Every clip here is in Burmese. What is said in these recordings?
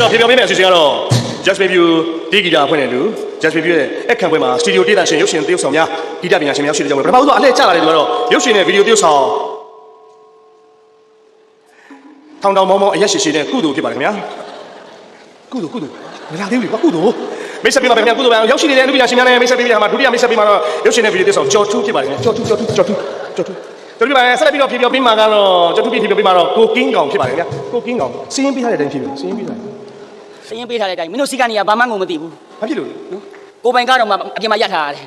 တော့ဖြေပြောပေးမယ်အစီအစဉ်ကတော့ Just Baby ဒီဂီတာဖွင့်နေလူ Just Baby ရဲ့အခန့်ပွဲမှာစတူဒီယိုဒေတာရှင်ရုပ်ရှင်သရုပ်ဆောင်များဂီတပညာရှင်များရှိတဲ့ကြောင့်ပထမဆုံးအလှည့်ကျလာတယ်ဆိုတော့ရုပ်ရှင်နဲ့ဗီဒီယိုသရုပ်ဆောင်ထောင်တောင်မောင်းမောင်းအရက်ရှိရှိနဲ့ကုသိုလ်ဖြစ်ပါတယ်ခင်ဗျာကုသိုလ်မလာသေးဘူးကွာကုသိုလ်မိတ်ဆက်ပေးပါဗျာကုသိုလ်ပါရောက်ရှိနေတဲ့အမှုပညာရှင်များနဲ့မိတ်ဆက်ပေးရမှာဒုတိယမိတ်ဆက်ပေးမှာတော့ရုပ်ရှင်နဲ့ဗီဒီယိုသရုပ်ဆောင်ကျော်ထူးဖြစ်ပါတယ်ခင်ဗျာကျော်ထူးတို့ပြပါဆက်လက်ပြီးတော့ဖြေပြောပေးမှာကတော့ကျော်ထူးဖြေပြောပေးမှာတော့ကိုကင်းကောင်ဖြစ်ပါတယ်ခင်ဗျာကိုကင်းကောင်စီးရင်ပေးထားတဲ့အတိုင်းဖြစ်ပြီစီးရင်ပေးထားတဲ့အတိုင်းမင်းတို့စီကနေကဘာမှငုံမသိဘူးဘာဖြစ်လို့လဲနော်ကိုပိုင်ကတော့မှအပြင်မှာရထားရတယ်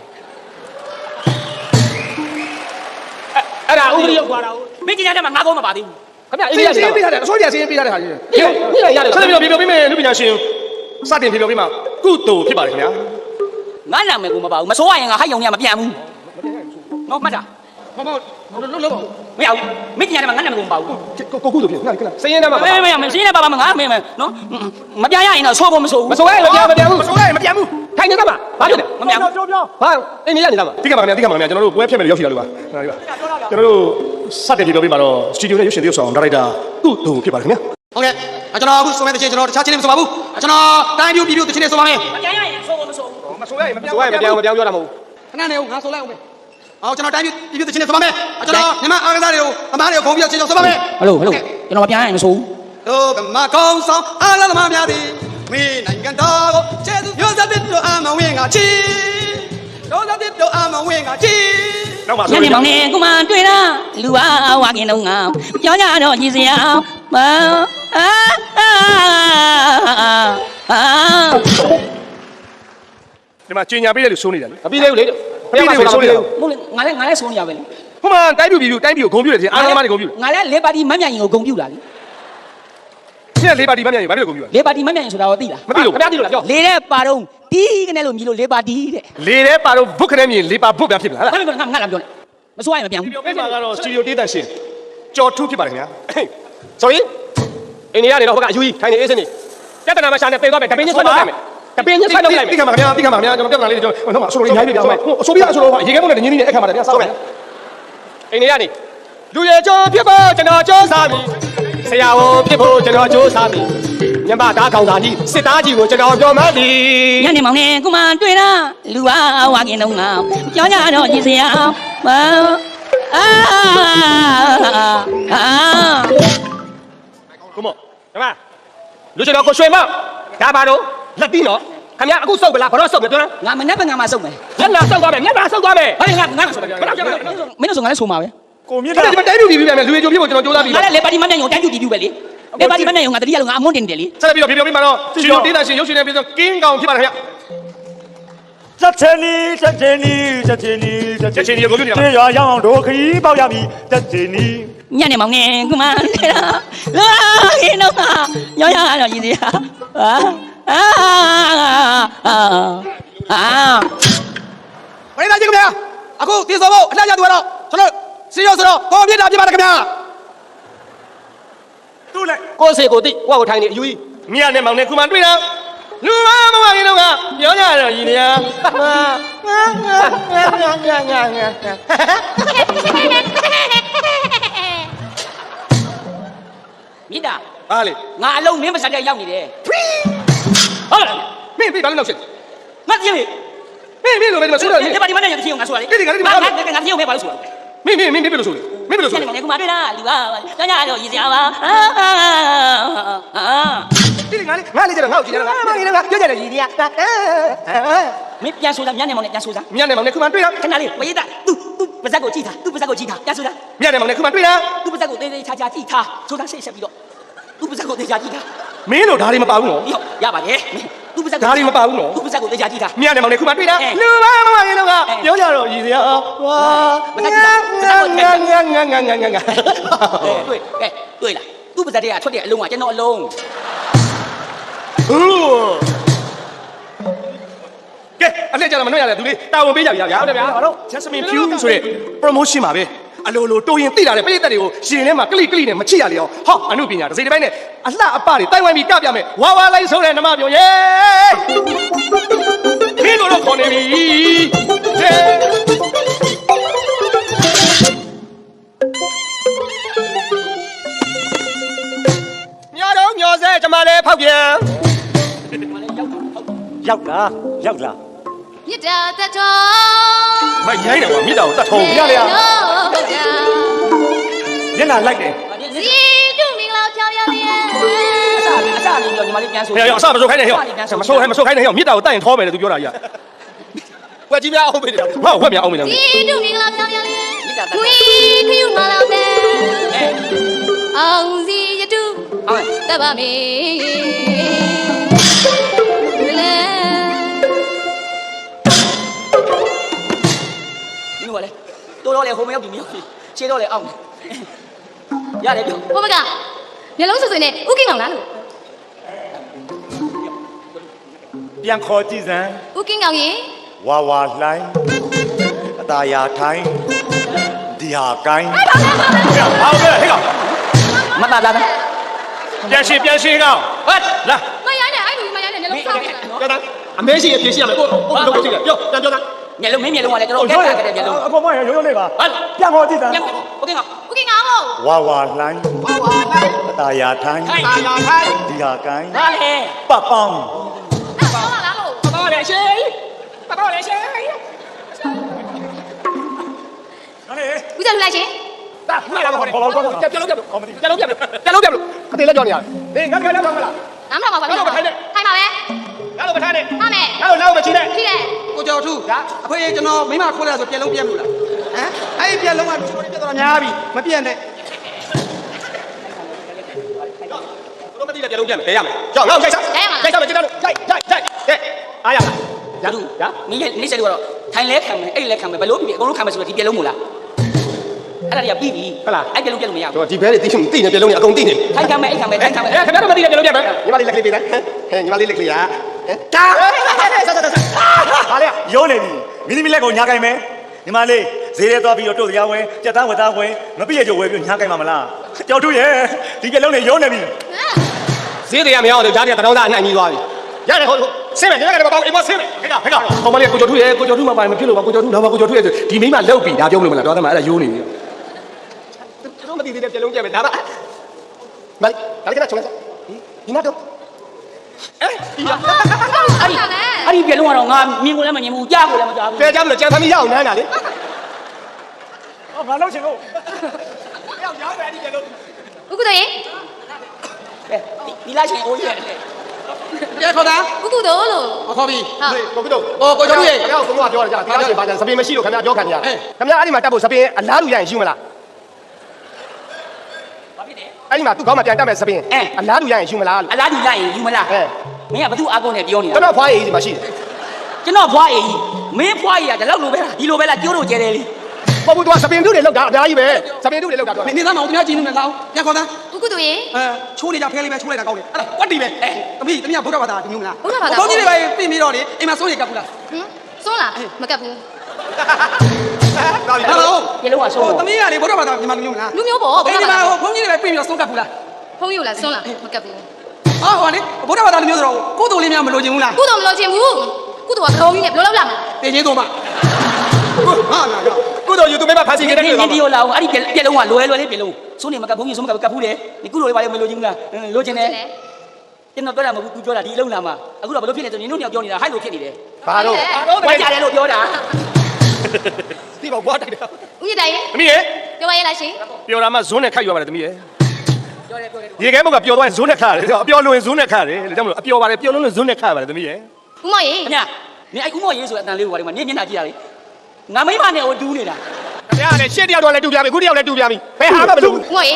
အဲ့ဒါဥပဒေရောက်သွားတာမင်းကြီးတဲ့မှာငါးကောင်းမပါသေးဘူးခင်ဗျအေးရစီးပေးထားတယ်အစိုးရစီးရင်ပေးထားတဲ့ဟာကြီးညရတယ်ဆက်လက်ပြီးတော့ဖြေပြောပေးမယ်လူပညာရှင်စတင်ဖြေပြောပေးမှာကုသိုလ်ဖြစ်ပါတယ်ခင်ဗျာငါနာမည်ကိုမပါဘူးမစိုးရရင်ငါဟိုက်ယုံနေမပြန်ဘူးနော်မှတ်တာမလုံးမရဘူးမင်းကြီးတဲ့မှာငါနာမည်ကိုမပါဘူးကိုကုသိုလ်ဖြစ်ခဏစရင်ထဲမှာမင်းစရင်ထဲပါပါငါမင်းနော်မပြန်ရရင်တော့ဆိုးဖို့မဆိုးဘူးမစိုးရမပြန်ဘူးမစိုးရမပြန်ဘူးထိုင်နေတာမှာဘာဖြစ်လဲမပြန်ဘူးပြောဘာအိမ်နေရနေတာမှာတိကပါခင်ဗျာကျွန်တော်တို့ပွဲဖြတ်မယ်ရောက်ရှိလာလို့ပါကျွန်တော်တို့စတင်ဖြေပြောပေးမှာတော့စတူဒီယိုနဲ့ရုပ်ရှင်သရုပ်ဆောင်ဒါရိုက်တာကုသိုလ်ဖြစ်ပါတယ်ခင်ဗျာဟုတ်ကဲ့ကျွန်တော်အခုဆိုမဲ့တချင်းကျွန်တော်တခြားချင်းလေးမဆိုပါဘူးကျွန်တော်တိုင်းပြူတချင်းလေးဆိုပါမယ်မပြန်ရရင်ဆိုးဖို့မဆိုးဘူးမစိုးရမပြန်ပြောတာမဟုတ်ခဏနေဦးငါဆိုလိုက်အောင်ပဲအော်ကျွန်တော်တိုင်းပြူတချင်းလေးဆိုပါမယ်ကျွန်တော်ညီမအားကစားတွေကိုအမားတွေကိုခုံပြီးချင်းဆိုပါမယ်ဟယ်လိုကျွန်တော်မပြန်ရရင်မဆိုးဘူးတို့မကုန်းဆောင်အားလုံးသမားများသည်မင်းနိုင်ငံတော်ကိုကျေးဇူးမျိုးစားတဲ့တို့အမဝင်ကချီတို့စားတဲ့တို့အမဝင်ကချီနောက်ပါဆိုရင်မောင်နဲ့ကိုမတွေ့တာလူအားဝါကင်းတော့ငါကြောင်းကြတော့ကြည်စရာဒီမှာကျင်ညာပေးတဲ့လူဆိုးနေတာလေမပြီးသေးဘူးလေဘယ်မှာဆိုးနေလဲမဟုတ်လေငါလည်းဆိုးနေရပဲလေဟိုမှာတိုင်းပြူကိုဂုံပြူတယ်ချင်းအားလုံးသမားတွေဂုံပြူငါလည်းလေပါတီမမြရင်ကိုဂုံပြူလာလေရှင်းလေပါတီမမြရင်ဘာဖြစ်လို့ဂုံပြူလေပါတီမမြရင်ဆိုတာတော့သိလားမသိလို့ခင်ဗျားသိလို့လားပြောလေတဲ့ပါတော့တီးကနေလို့မြည်လို့လေပါတီတဲ့လေတဲ့ပါတော့ဘုတ်ခနဲ့မြင်လေပါဘုတ်ပြန်ဖြစ်လာဟဲ့ငါလာပြောနေမစိုးရမပြန်ဘူးပြောပေးမှာကတော့စတူဒီယိုဒေတာရှင်ကျော်ထူးဖြစ်ပါတယ်ခင်ဗျာ sorry အိန္ဒိယနေတော့ဟိုကအယူကြီးထိုင်နေအေးစင်းနေပြဿနာမရှာနဲ့ပြေသွားမယ်တပင်းချင်းဆွဲလုပ်လိုက်မယ်တပင်းချင်းဆွဲလုပ်လိုက်မယ်တိခါမှာခင်ဗျာကျွန်တော်ပြဿနာလေးကျွန်တော်မှာဆိုလိုအများကြီးပြောမယ်ဟိုအစိုးရအဆိုလိုရေခဲမုန်းနဲ့ညင်းနေတဲ့အခါမှာတရားစောက်မယ်အိန္ဒိယနေလူရကျော်ဖြစ်ဖို့ကျွန်တော်ကြိုးစားပြီဆရာဝန်ဖြစ်ဖို့ကျွန်တော်ကြိုးစားပြီညမသားကောင်သားကြီးစစ်သားကြီးကိုကျွန်တော်ပြောမှသည်ညနေမောင်နဲ့ကိုမတွေ့တာလူအားဝါကင်းတော့ငါကြောင်းကြတော့ကြည်စရာကိုမဓမ္မလူကျွန်တော်ကိုရွှေမဒါပါတော့လက်ပြီးတော့ခင်ဗျာအခုစုပ်ပလားဘာလို့စုပ်လဲပြောလားငါမနဲ့ပငါမှာစုပ်မယ်မျက်နှာစုပ်သွားမယ်မျက်နှာစုပ်သွားမယ်ဟဲ့ငါဆိုတယ်မင်းတို့ဆိုငါလည်းဆိုမှာပဲကိုမြင့်တာဒီမှာတိုင်းပြူပြီးပြန်မယ်လူရကြိုပြဖို့ကျွန်တော်ကြိုးစားပြီးငါလည်းလေပါတီမနဲ့ရုံတိုင်းပြူပြပဲလေလေပါတီမနဲ့ရုံငါတတိယလုံးငါအမွန်းတင်တယ်လေဆက်လက်ပြီးတော့ဖြေပြောပြီးမှတော့စတူဒီယိုဒေတာရှင်ရုပ်ရှင်နဲ့ပြီးတော့ကင်းကောင်ဖြစ်ပါတယ်ခင်ဗျာချက်ချင်းဒီကိုပြနေတာရွာရောက်အောင်တို့ခရီးပေါက်ရပြီချက်ချင်းဒီညနေမောင်နဲ့ကိုမတွေ့တာလာဟင်းတော့ညောင်းရတော့ရည်စရာဘယ်လာကြည့်ခင်ဗျာအခုဒီစောဖို့အလှည့်ရသူကတော့ကျွန်တော်စီရောဆိုတော့ကိုပြစ်တာပြပါတယ်ခင်ဗျာသူ့လိုက်ကိုစေကိုတိကိုကိုထိုင်နေအယူကြီးမြတ်နဲ့မောင်နဲ့ခုမှတွေ့တာလူမမဝရင်တော့ကပြောကြတော့ရည်နေရမြစ်တာဟာလေငါအလုံးမင်းမဆက်တဲ့ရောက်နေတယ်ဟုတ်လားမင်းဘာလို့လောက်ရှင်းငါတည်းမင်းလိုပဲဒီမှာဆိုတော့လေပါတီမနဲ့ရုံတည်းငါဆိုရတယ်ငါတည်းငါတည်းပဲဘာလို့ဆိုလဲမင်းဘယ်လိုဆိုလဲမင်းဘယ်လိုဆိုလဲညနေမောင်နဲ့ကိုမတွေ့တာလူကြောင်းကြတော့ရည်စရာပါဒီငါလေးကျတော့ငါ့ကိုကြည့်နေတာငါပြောကြတယ်ရည်တရားမင်းပြန်ဆိုတာညနေမောင်နဲ့ပြန်ဆိုတာညနေမောင်နဲ့ခုမှတွေ့တာခဏလေးဝေးတာသူပါဇက်ကိုကြည့်တာသူပါဇက်ကိုကြည့်တာပြန်ဆိုတာညနေမောင်နဲ့ခုမှတွေ့တာသူပါဇက်ကိုသေးသေးချာချာကြည့်တာဆိုတာဆက်ပြီးတော့သူပါဇက်ကိုသေးချာကြည့်တာမင်းတို့ဓာရီမပါဘူးနော်ရပါတယ်သူပါဇက်ဓာရီမပါဘူးနော်သူပါဇက်ကိုသေးချာကြည့်တာညနေမောင်နဲ့ခုမှတွေ့တာလူမရင်တော့ကပြောကြတော့ရည်စရာဝါမကြည့်တာငါတွေ့ကဲတွေ့လားသူပါဇက်တွေကထွက်တဲ့အလုံးကကျွန်တော်အလုံးကဲအလှည့်ကြတော့မနှွှဲရတယ်သူလေးတာဝန်ပေးကြပြီဗျာဟုတ်တယ်ဗျာဟုတ် Jasmine Pew ဆိုတဲ့ promotion ပါပဲအလိုလိုတိုးရင်သိလာတဲ့ပရိသတ်တွေကိုရှင်ထဲမှာကလိနဲ့မချိရလေအောင်ဟောအမှုပညာတစ်စိတ်တစ်ပိုင်းနဲ့အလှအပတွေတိုင်ဝိုင်းပြီးကပြမယ်ဝါဝါလိုက်ဆိုတဲ့နမပြောရေမင်းတို့တော့ခေါ်နေပြီညတော့ညော်စဲကျွန်မလည်းဖောက်ပြန် ရောက်လားရောက်လား မြစ်တာတတော် မရိုင်းတယ်ကွာမြစ်တာကိုတတ်ထုံးရလေ မျက်နှာလိုက်တယ် စီတုမင်္ဂလာဖြောင်းဖြောင်းလေး အစလေးပြောညီမလေးပြန်ဆို ဟဲ့အစမဆိုးခိုင်းနဲ့ဟဲ့မဆိုးခိုင်းနဲ့ဟဲ့မြစ်တာကိုတတ်ရင်ထောမယ်လေသူပြောတာကြီး ဝက်ကြီးများအောင်ပေးတယ် ငါ့ကိုဝက်မြန်အောင်မင်းလား စီတုမင်္ဂလာဖြောင်းဖြောင်းလေးဝီခယူမလာတဲ့အောင်စီရတုတတ်ပါမေလေ ဒီလိုလေတိုးတော့လေဟိုမရောက်ဒီမရောက်ခြေတော့လေအောက်ရတယ်ပြော ဘုမကမျက်လုံးဆွဆွနဲ့ဥကိမောင်လားလို့ ပြန်ခေါ်ကြည့်စမ်း ဥကိမောင်ရေ ဝါဝါလှိုင်းအตาယာထိုင်းဒီဟာကိုင်း 好的，那个， မတ်တာလား 变心个，哎，来， မရိုင်းနဲ့အဲ့လူမရိုင်းနဲ့မျက်လုံးဆောက်နေတာနော် ပြောသားအမေရှိရဖြေရှိရမယ်ကိုလုံးရှိတယ်ပြောတန်ပြောသား မျက်လုံးမင်းမျက်လုံးကလည်းတော်တော်ကဲကဲမျက်လုံး အကောင်မရရိုးရိုးလေးပါပြန်ခေါ်ကြည့်စမ်း ပြန်โอเคငါ ဥကိမောင်လို့ ဝါဝါလှိုင်းအตาယာထိုင်း တာယာထိုင်း ဒီဟာကိုင်း ဟာလေ ပပောင်း အဲ့ဆောင်းလာလားလို့ တော့လေရှိတော့လေရှိ ဟာလေ ဦးဇက်လှလိုက်ရှင် တာမှလာတော့ပြလုံးပြလုံးခတိလက်ကြော်နေရတယ်ငါကတော့မလား နားမထောင်ပါဘူးထိုင်ပါပဲ ငါတော့မထားနဲ့ ဟာမယ် ငါတော့လောက်မချီနဲ့ ကြည့်တယ် ကိုကျော်ထူးအဖေကျွန်တော်မိမခိုးလိုက်ဆိုပြက်လုံးပြက်လို့လားဟမ်အဲ့ဒီပြက်လုံးကကျွန်တော်ပြက်တော့များပြီမပြက်နဲ့ တို့မသိတဲ့ပြလုံးပြမယ်လဲရမယ်ကြောက်ငါ့ကိုကြိုက်စားမယ်ကြိုက်ကဲအားရလား ရတူရနေနေစက်တော့ထိုင်လဲခံမယ်အဲ့လဲခံမယ်ဘယ်လိုပြီအကုန်လုံးခံမယ်ဆိုတော့ဒီပြက်လုံးမို့လားအဲ့ဒါတွေကပြီးပြီအဲ့ပြက်လုံးပြက်လို့မရဘူး တော့ဒီဘဲတွေသိနေပြလုံးတွေအကုန်သိနေ ထိုင်ခံမယ်အဲ့ခံမယ်ထိုင်ခံမယ် ခင်ဗျားတို့မသိတဲ့ပြလုံးပြမယ်ညီမလေးလက်ကလေးပေးတယ်ဟဲ့ညီမလေးလက်ကလေးရာတာဟာလေ ရုံးနေပြီမိမိလက်ကိုညားကိုင်းမယ်ညီမလေးဈေးထဲသွားပြီးတော့တို့တရားဝင်ကြက်သားဝက်သားဝင်မပြည့်ရကြဝယ်ပြီးညားကိုင်းမှာမလားကြောက်ထူးရဲ့ဒီပြက်လုံးတွေရုံးနေပြီ ဈေးတွေကမရအောင်လို့ကြားတွေကတောင်းသားအနှံ့ကြီးသွားပြီရတယ်ဟိုဆင်းမယ်ညီမကတော့အိမ်မဆင်းမယ်ဟဲ့ဟဲ့ဟောမလေးကိုကျော်ထုရဲ့ကိုကျော်ထုမှာပါမဖြစ်လို့ပါကိုကျော်ထုတော့ပါကိုကျော်ထုရဲ့ဒီမိမလောက်ပြီဒါပြောမလို့မလားပြောသားမအဲ့ဒါယိုးနေပြီကျွန်တော်မသိသေးတဲ့ပြလုံးပြမယ်ဒါပါမလေးဒါလည်းကချုံလိုက်ဒီနောက်တော့ဒီရ အဲ့ဒီပြက်လုံးကတော့ငါမြင်ကိုလည်းမမြင်ဘူးကြားကိုလည်းမကြားဘူး ဖဲကြမလို့ကြံသမီးရအောင်နန်းတာလေ ဟောငါလောက်ချင်လို့ ရောက်ရောက်ပဲဒီပြလုံး ဥကုတို့ရေ ဒီလိုက်ရှင်အိုးကြီး ပြက်ခေါ်တာ ဥကုတို့လို့ မခေါ်ပြီ ဟုတ် ကိုကတော့ကိုကျော်ရဲ့ခင်ဗျားကိုပြောရကြတာခင်ဗျားရှင်ပါကြစပင်းမရှိလို့ခင်ဗျားပြောခံရခင်ဗျားအဲ့ဒီမှာတက်ဖို့စပင်းအလားတူရရင်ယူမလား ဘာဖြစ်လဲ အဲ့ဒီမှာသူ့ခေါင်းမှာပြန်တက်မယ်စပင်းအလားတူရရင်ယူမလားလို့ အလားတူလိုက်ရင်ယူမလားမင်းကဘသူအကုန်းနဲ့ပြောနေတာ ကျွန်တော်ဖွားရည်ဒီမှာရှိတယ် ကျွန်တော်ဖွားရည်မင်းဖွားရည်ကဒီလောက်လိုပဲလားဒီလိုပဲလားကျိုးတို့ကျဲတယ်လေ မဟုတ်ဘူးသူကစပင်းထုတွေလောက်တာအများကြီးပဲစပင်းထုတွေလောက်တာသူက နေသားမအောင်သူများကြည့်နေမယ်လားပြက်ခေါ်တာ ဥကုတို့ရေ ချိုးနေကြဖဲလေးပဲချိုးလိုက်တာကောင်းတယ်အဲ့ဒါကွက်တီပဲသမီးဗုဒ္ဓဘာသာဒီမျိုးမလား ဘုရားဘာသာ ဘုန်းကြီးတွေပဲပြင်ပြီးတော့လေအိမ်မှာစိုးရိမ်ကပ်ဘူးလား ဟင်စွန်းလားမကပ်ဘူး တော်ပြီ ဟုတ်လား ပြလုံးကဆုံး သမီးကလေဗုဒ္ဓဘာသာမြန်မာလူမျိုးမလား လူမျိုးပေါ့ အိမ်မှာဘုန်းကြီးတွေပဲပြင်ပြီးတော့စိုးကပ်ဘူးလား ဖုန်းယူလားစွန်းလားမကပ်ဘူး ဟောဟောလေဗုဒ္ဓဘာသာလူမျိုးဆိုတော့ကိုယ်တော်လေးများမလိုချင်ဘူးလား ကုတို့မလို့ချင်ဘူးကုတို့ကခေါင်းကြီးနဲ့ဘယ်လိုလုပ်လာမလဲ တင်ချင်းတော့မှဟာနာတော့ ကိုတော့ YouTube မှာဖန်စီခဲ့တဲ့ ဒီ တွေတော့ ဒီလိုလာအောင်အဲ့ဒီပြလုံးကလွယ်လွယ်လေးပြလုံးစိုးနေမကဘုန်းကြီးစိုးမကကပ်ဘူးလေဒီကုလိုလေးပါလေမလိုချင်ဘူးလားလိုချင်တယ်ကျွန်တော်ပြောတာမဟုတ်ဘူး तू ပြောတာဒီအလုံးလာမှာအခုတော့ဘလို့ဖြစ်နေဆိုနင်တို့ညောင်ပြောနေတာဟိုက်လို့ဖြစ်နေတယ် ဘာတော့ ဝိုင်းကြတယ်လို့ပြောတာ ဒီဘောဘွားတိုက်တယ် ဥညတိုင်ရေ သမီးရေ ပြောပါရဲ့လားရှင် ပျော်တာမှဇွန်းနဲ့ခတ်ယူရပါတယ်သမီးရေ ပြောတယ်ပြောတယ် ရေခဲဘုတ်ကပျော်သွားရင်ဇွန်းနဲ့ခတ်ရတယ်အပျော်လွင်ဇွန်းနဲ့ခတ်ရတယ်ဒါကြောင့်မလို့အပျော်ပါတယ်ပျော်လွန်းလွင်ဇွန်းနဲ့ခတ်ရပါတယ်သမီးရေ ဥမောင်ရေ ခင်ဗျနင်အဲ့ဥမော်ရေးဆိုတဲ့အတန်လေးကိုပါဒီမှာနင်မျက်နှာကြည့်ရလေငါမိမနဲ့ဟိုတူးနေတာ ခင်ဗျားလည်းရှေ့တယောက်တော့လည်းတူပြပြီခုတယောက်လည်းတူပြပြီဘယ်ဟာမှမလုပ်ဘူး ဥမောင်ရေ